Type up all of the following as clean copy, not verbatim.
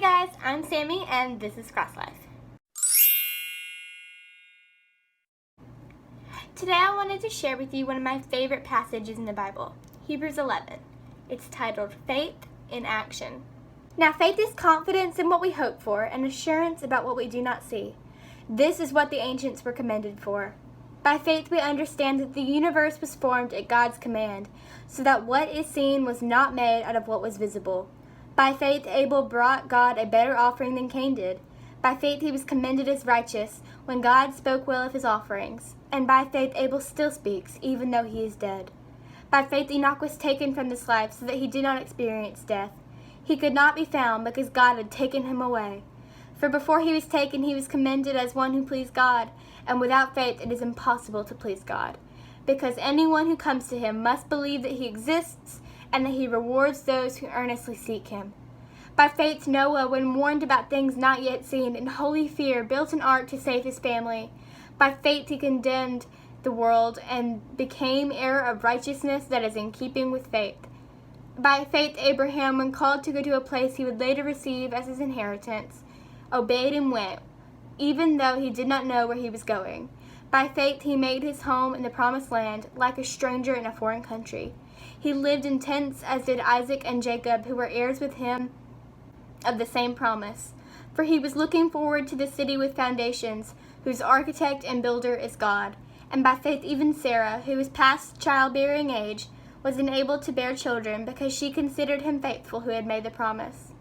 guys, I'm Sammy and this is Cross Life. Today I wanted to share with you one of my favorite passages in the Bible, Hebrews 11. It's titled Faith in Action. Now faith is confidence in what we hope for and assurance about what we do not see. This is what the ancients were commended for. By faith we understand that the universe was formed at God's command, so that what is seen was not made out of what was visible. By faith Abel brought God a better offering than Cain did. By faith he was commended as righteous when God spoke well of his offerings. And by faith Abel still speaks, even though he is dead. By faith Enoch was taken from this life so that he did not experience death. He could not be found because God had taken him away. For before he was taken he was commended as one who pleased God, and without faith it is impossible to please God. Because anyone who comes to him must believe that he exists, and that he rewards those who earnestly seek him. By faith Noah, when warned about things not yet seen, in holy fear built an ark to save his family. By faith he condemned the world and became heir of righteousness that is in keeping with faith. By faith Abraham, when called to go to a place he would later receive as his inheritance, obeyed and went, even though he did not know where he was going. By faith he made his home in the promised land, like a stranger in a foreign country. He lived in tents, as did Isaac and Jacob, who were heirs with him of the same promise. For he was looking forward to the city with foundations, whose architect and builder is God. And by faith even Sarah, who was past childbearing age, was enabled to bear children, because she considered him faithful who had made the promise.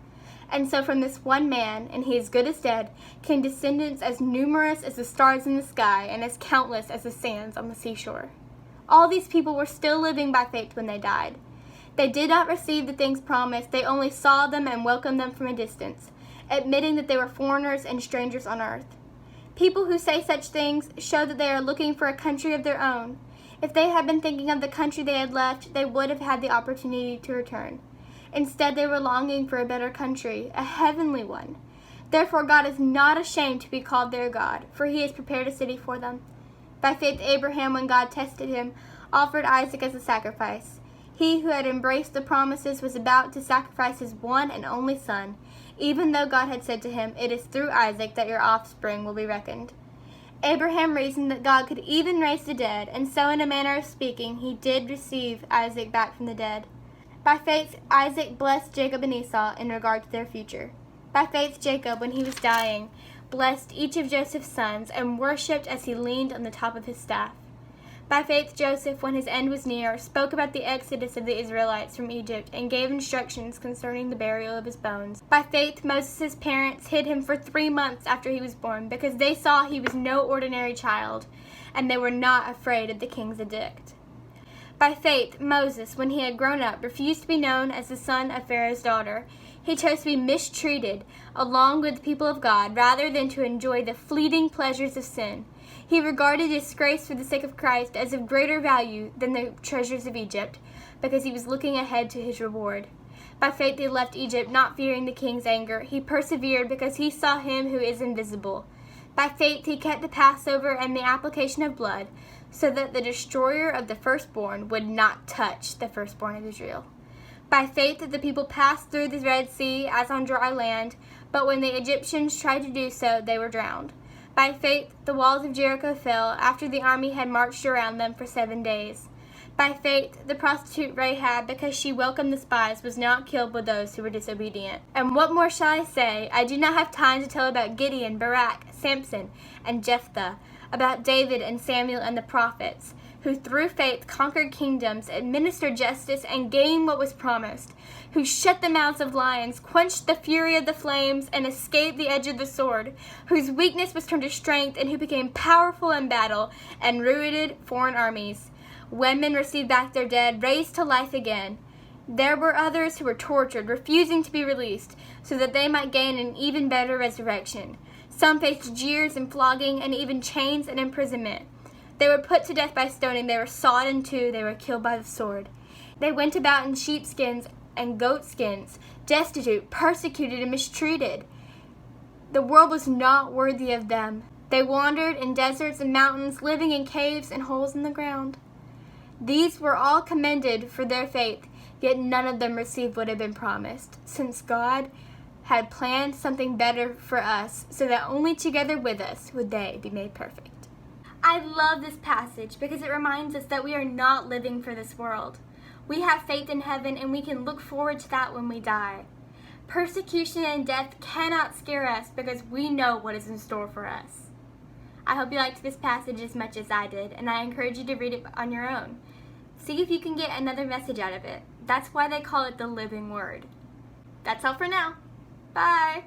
And so from this one man, and he is good as dead, came descendants as numerous as the stars in the sky, and as countless as the sands on the seashore. All these people were still living by faith when they died. They did not receive the things promised, they only saw them and welcomed them from a distance, admitting that they were foreigners and strangers on earth. People who say such things show that they are looking for a country of their own. If they had been thinking of the country they had left, they would have had the opportunity to return. Instead, they were longing for a better country, a heavenly one. Therefore, God is not ashamed to be called their God, for he has prepared a city for them. By faith, Abraham, when God tested him, offered Isaac as a sacrifice. He who had embraced the promises was about to sacrifice his one and only son, even though God had said to him, "It is through Isaac that your offspring will be reckoned." Abraham reasoned that God could even raise the dead, and so in a manner of speaking, he did receive Isaac back from the dead. By faith, Isaac blessed Jacob and Esau in regard to their future. By faith, Jacob, when he was dying, blessed each of Joseph's sons and worshipped as he leaned on the top of his staff. By faith, Joseph, when his end was near, spoke about the exodus of the Israelites from Egypt and gave instructions concerning the burial of his bones. By faith, Moses' parents hid him for 3 months after he was born, because they saw he was no ordinary child, and they were not afraid of the king's edict. By faith, Moses, when he had grown up, refused to be known as the son of Pharaoh's daughter. He chose to be mistreated along with the people of God rather than to enjoy the fleeting pleasures of sin. He regarded disgrace for the sake of Christ as of greater value than the treasures of Egypt, because he was looking ahead to his reward. By faith he left Egypt, not fearing the king's anger. He persevered because he saw him who is invisible. By faith he kept the Passover and the application of blood, so that the destroyer of the firstborn would not touch the firstborn of Israel. By faith the people passed through the Red Sea as on dry land, but when the Egyptians tried to do so, they were drowned. By faith the walls of Jericho fell after the army had marched around them for 7 days. By faith the prostitute Rahab, because she welcomed the spies, was not killed with those who were disobedient. And what more shall I say? I do not have time to tell about Gideon, Barak, Samson, and Jephthah, about David and Samuel and the prophets, who through faith conquered kingdoms, administered justice, and gained what was promised, who shut the mouths of lions, quenched the fury of the flames, and escaped the edge of the sword, whose weakness was turned to strength, and who became powerful in battle and routed foreign armies. Women received back their dead, raised to life again. There were others who were tortured, refusing to be released, so that they might gain an even better resurrection. Some faced jeers and flogging, and even chains and imprisonment. They were put to death by stoning, they were sawed in two, they were killed by the sword. They went about in sheepskins and goatskins, destitute, persecuted, and mistreated. The world was not worthy of them. They wandered in deserts and mountains, living in caves and holes in the ground. These were all commended for their faith, yet none of them received what had been promised, since God had planned something better for us, so that only together with us would they be made perfect. I love this passage because it reminds us that we are not living for this world. We have faith in heaven, and we can look forward to that when we die. Persecution and death cannot scare us because we know what is in store for us. I hope you liked this passage as much as I did, and I encourage you to read it on your own. See if you can get another message out of it. That's why they call it the living word. That's all for now. Bye!